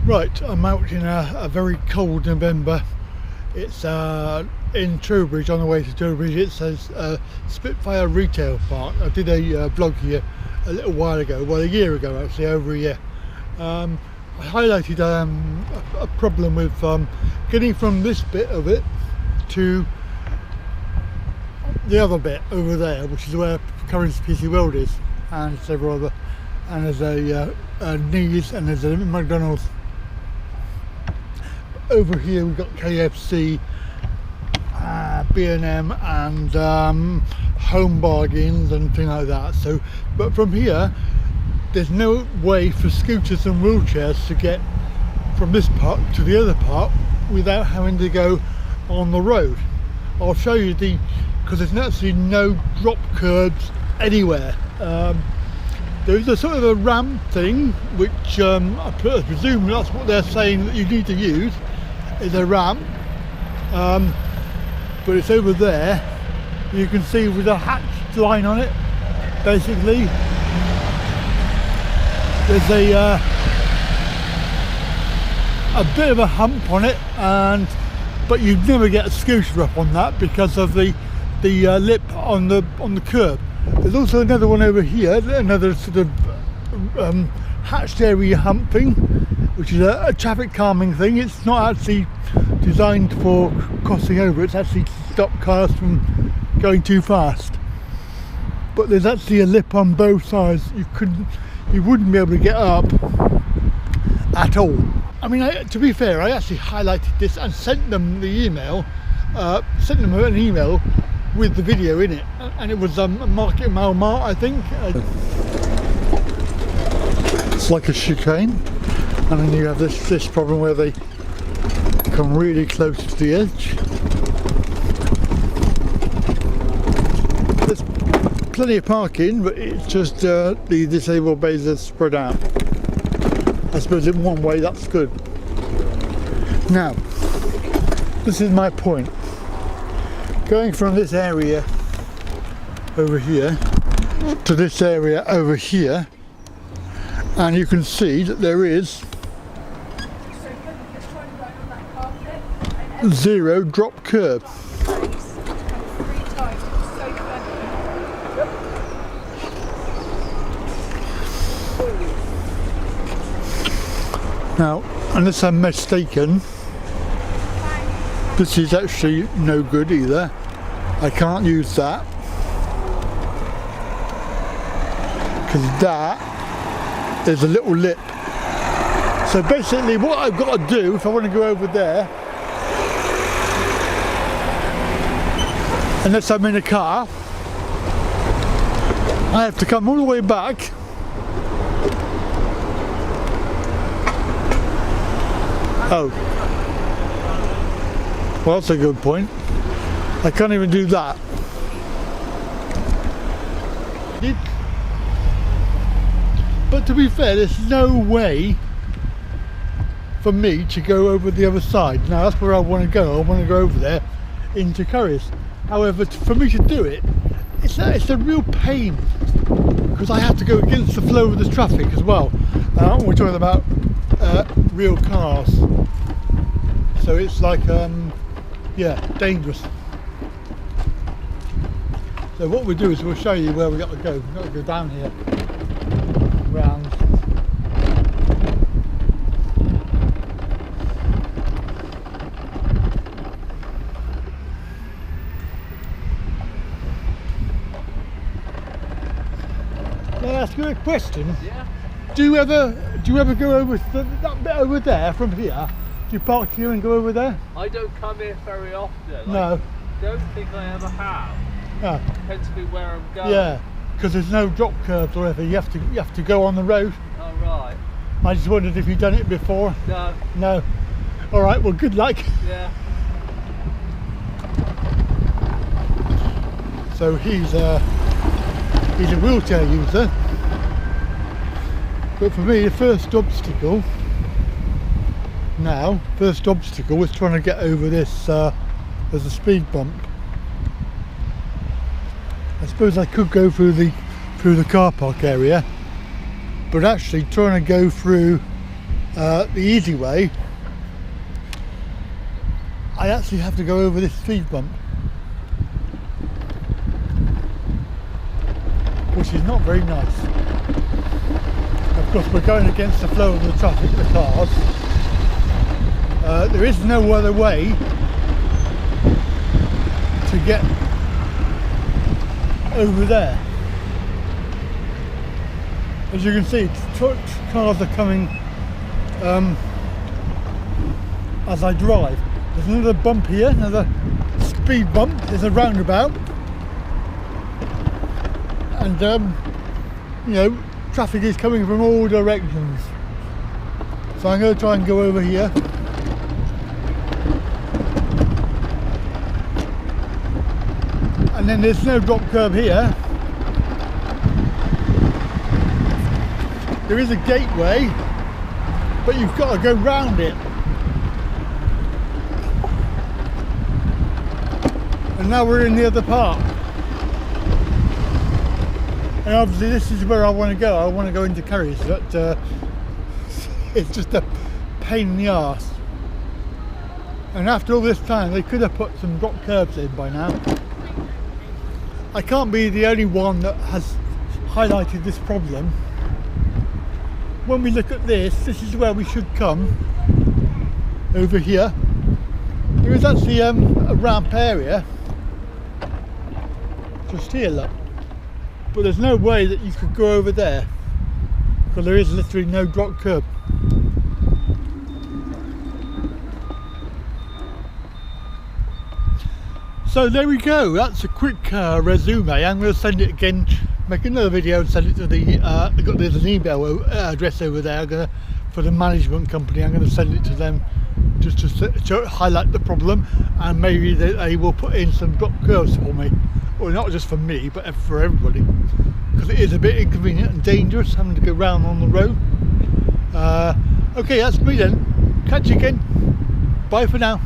Right, I'm out in a very cold November. It's in Trowbridge, on the way to Trowbridge. It says Spitfire Retail Park. I did a vlog here a little while ago, well, a year ago actually, over a year. I highlighted a problem with getting from this bit of it to the other bit over there, which is where Currys PC World is, and several other, and there's a Nees, and there's a McDonald's. Over here we've got KFC, B&M, and Home Bargains and things like that. So, but from here there's no way for scooters and wheelchairs to get from this part to the other part without having to go on the road. I'll show you because there's actually no drop curbs anywhere. There's a sort of a ramp thing, which I presume that's what they're saying that you need to use, is a ramp, but it's over there. You can see with a hatched line on it, basically. There's a bit of a hump on it, but you'd never get a scooter up on that because of the lip on the curb. There's also another one over here, another sort of hatched area hump thing, which is a traffic calming thing. It's not actually designed for crossing over, it's actually to stop cars from going too fast. But there's actually a lip on both sides. You wouldn't be able to get up at all. I mean, to be fair, I actually highlighted this and sent them the email, sent them an email with the video in it, and it was Market Mart, I think. It's like a chicane, and then you have this problem where they come really close to the edge. There's plenty of parking, but it's just the disabled bays are spread out. I suppose in one way that's good. Now, this is my point. Going from this area over here to this area over here, and you can see that there is zero drop curb. Now, unless I'm mistaken, this is actually no good either. I can't use that because that is a little lip. So basically what I've got to do if I want to go over there, unless I'm in a car, I have to come all the way back oh, well, that's a good point. I can't even do that. But to be fair, there's no way for me to go over the other side. Now that's where I want to go. I want to go over there into Currys. However, for me to do it, it's a real pain because I have to go against the flow of the traffic as well. We're talking about real cars. So it's like, yeah, dangerous. So what we'll do is we'll show you where we've got to go. We've got to go down here, round. Can I ask you a question? Yeah. Do you ever go over that bit over there from here? Do you park here and go over there? I don't come here very often. No. I don't think I ever have. No. Depends on where I'm going. Yeah, because there's no drop curbs or anything. You have to go on the road. Oh right. I just wondered if you'd done it before. No. No. All right. Well, good luck. Yeah. So he's a wheelchair user. But for me, the first obstacle was trying to get over this. There's a speed bump. I suppose I could go through the car park area, but actually trying to go through the easy way, I actually have to go over this speed bump, which is not very nice. Of course, we're going against the flow of the traffic, the cars. There is no other way to get over there. As you can see, cars are coming as I drive. There's another bump here, another speed bump. There's a roundabout, and you know, traffic is coming from all directions. So I'm going to try and go over here. And then there's no drop curb here. There is a gateway, but you've got to go round it. And now we're in the other part. And obviously this is where I want to go. I want to go into Curry's, but it's just a pain in the arse. And after all this time, they could have put some drop curbs in by now. I can't be the only one that has highlighted this problem. When we look at this is where we should come. Over here. There is actually a ramp area. Just here, look. But there's no way that you could go over there, because there is literally no drop curb. So there we go, that's a quick resume. I'm going to send it again, make another video and send it to the, there's an email address over there for the management company. I'm going to send it to them just to highlight the problem, and maybe they will put in some drop curves for me. Well, not just for me, but for everybody, because it is a bit inconvenient and dangerous having to go round on the road. Okay, that's me then. Catch you again. Bye for now.